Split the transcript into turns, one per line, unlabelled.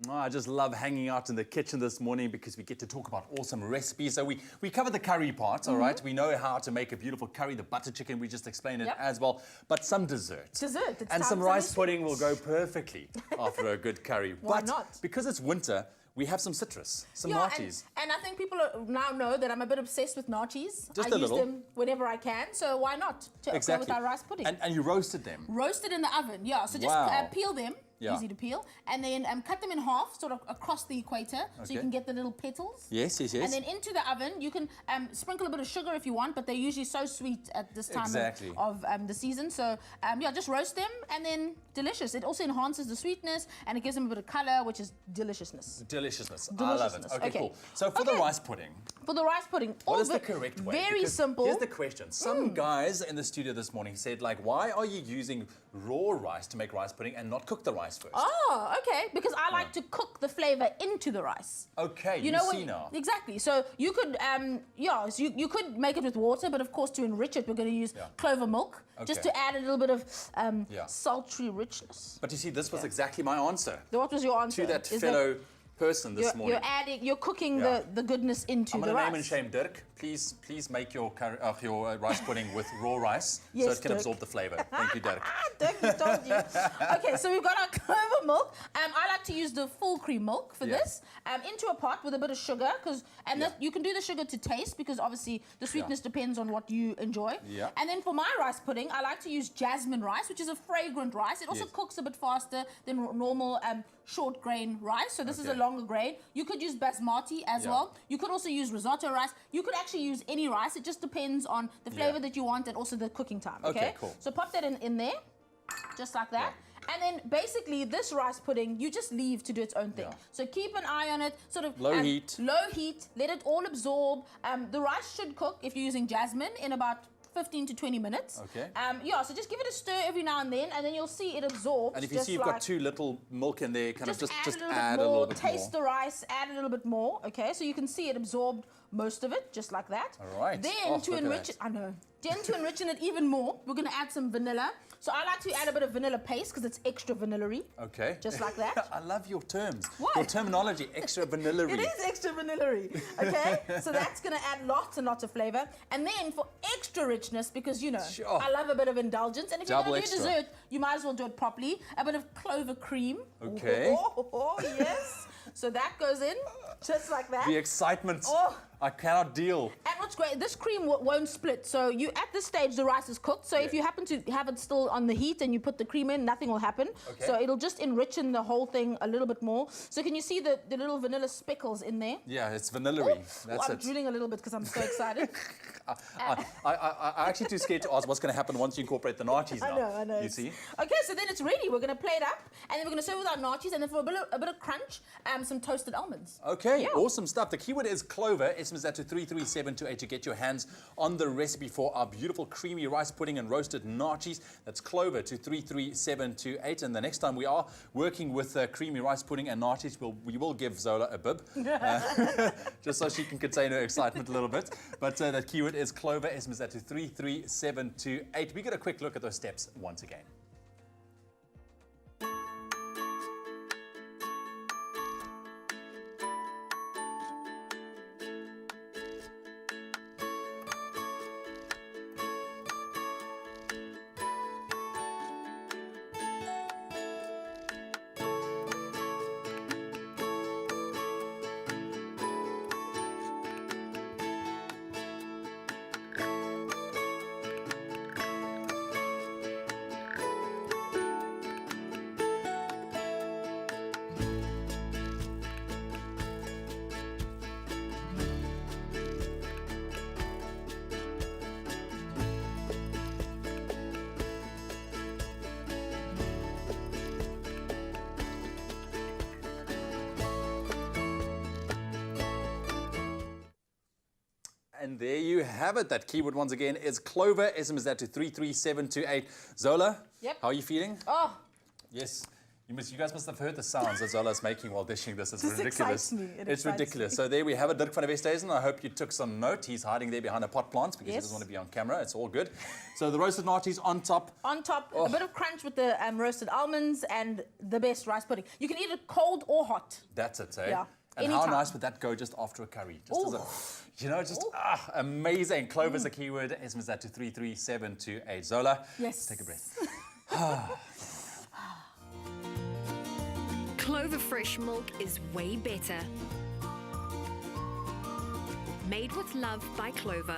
Oh, I just love hanging out in the kitchen this morning because we get to talk about awesome recipes. So we covered the curry part, all right? We know how to make a beautiful curry, the butter chicken, we just explained it as well. But some dessert.
Dessert. It's
and
time
some
for
rice
something
pudding
sweet.
will go perfectly after a good curry.
Why
but
not?
because it's winter, we have some citrus, some naartjies.
And I think people now know that I'm a bit obsessed with naartjies.
Just
I
a
use
little.
them whenever I can, so why not to go with our rice pudding?
And you roasted them.
Roasted in the oven, yeah. So just
Wow.
peel them.
Yeah.
Easy to peel, and then cut them in half, sort of across the equator, so you can get the little petals.
Yes.
And then into the oven, you can sprinkle a bit of sugar if you want, but they're usually so sweet at this time of the season. So yeah, just roast them, and then delicious. It also enhances the sweetness, and it gives them a bit of color, which is deliciousness.
Deliciousness. I love it. Okay, cool. So for the rice pudding.
For the rice pudding,
what is the correct way?
Very simple.
Here's the question. Some guys in the studio this morning said, like, why are you using raw rice to make rice pudding and not cook the rice first?
Oh, okay. Because I like to cook the flavor into the rice.
Okay, you see now.
Exactly. So you could, so you could make it with water, but of course to enrich it, we're going to use Clover milk, just to add a little bit of sultry richness.
But you see, this was exactly my answer.
What was your answer?
To that fellow person this morning.
You're cooking the goodness into the rice.
I'm going to name and shame Dirk. Please make your rice pudding with raw rice so it can absorb the flavor. Thank you, Dirk.
Dirk has told you. Okay, so we've got our Clover milk. I like to use the full cream milk for this. Into a pot with a bit of sugar, you can do the sugar to taste because obviously the sweetness depends on what you enjoy. And then for my rice pudding, I like to use jasmine rice, which is a fragrant rice. It also cooks a bit faster than normal short grain rice. So this is a longer grain. You could use basmati as well. You could also use risotto rice. You could actually use any rice. It just depends on the flavor that you want and also the cooking time. Okay, cool. So pop that in there, just like that. And then basically this rice pudding, you just leave to do its own thing. So keep an eye on it, sort of
low heat,
let it all absorb. The rice should cook, if you're using jasmine, in about 15 to 20 minutes.
Okay.
So just give it a stir every now and then you'll see it absorbs.
And if you see you've got too little milk in there, just add a little bit more.
Taste the rice, add a little bit more. Okay, so you can see it absorbed most of it, just like that.
All right.
Then to enrich it, Then to enrich it even more, we're going to add some vanilla. So I like to add a bit of vanilla paste because it's extra vanilla-y.
Okay.
Just like that.
I love your terms.
What?
Your terminology, extra vanilla-y.
It is extra vanilla-y. Okay? So that's going to add lots and lots of flavor. And then for extra richness, because, I love a bit of indulgence. And if you're going to do dessert, you might as well do it properly. A bit of Clover cream.
Okay.
Oh, yes. So that goes in, just like that.
The excitement. I cannot deal.
And what's great, this cream won't split. So at this stage, the rice is cooked. So if you happen to have it still on the heat and you put the cream in, nothing will happen. Okay. So it'll just enrichen the whole thing a little bit more. So can you see the little vanilla speckles in there?
Yeah, it's vanilla-y. That's
I'm drooling a little bit because I'm so excited.
I'm actually too scared to ask what's going to happen once you incorporate the naartjies now.
I know.
You see?
Okay, so then it's ready. We're going to plate up, and then we're going to serve with our naartjies, and then for a bit of crunch, some toasted almonds.
Okay, awesome stuff. The keyword is Clover. SMS that to 33728 to get your hands on the recipe for our beautiful creamy rice pudding and roasted naartjies. That's Clover to 33728. And the next time we are working with creamy rice pudding and naartjies, we will give Zola a bib, just so she can contain her excitement a little bit. But that keyword is Clover. SMS that to 33728. We get a quick look at those steps once again. And there you have it. That keyword once again is Clover. SMS that to 33728. Zola,
Yep.
How are you feeling?
Oh.
Yes. You guys must have heard the sounds as well as making while dishing this. It's
This
ridiculous.
excites me. It
It's
excites
ridiculous.
me.
So there we have it, Dirk van der Westhuizen. I hope you took some note. He's hiding there behind a pot plant because he
Yes.
doesn't want to be on camera. It's all good. So the roasted naartjies on top.
On top, a bit of crunch with the roasted almonds and the best rice pudding. You can eat it cold or hot.
That's it, eh?
Yeah.
And
Anytime.
how nice would that go just after a curry? Just as a,
Ooh.
just amazing. Clover's the keyword. SMS that to 33728. Zola,
Yes.
take a breath.
Clover fresh milk is way better. Made with love by Clover.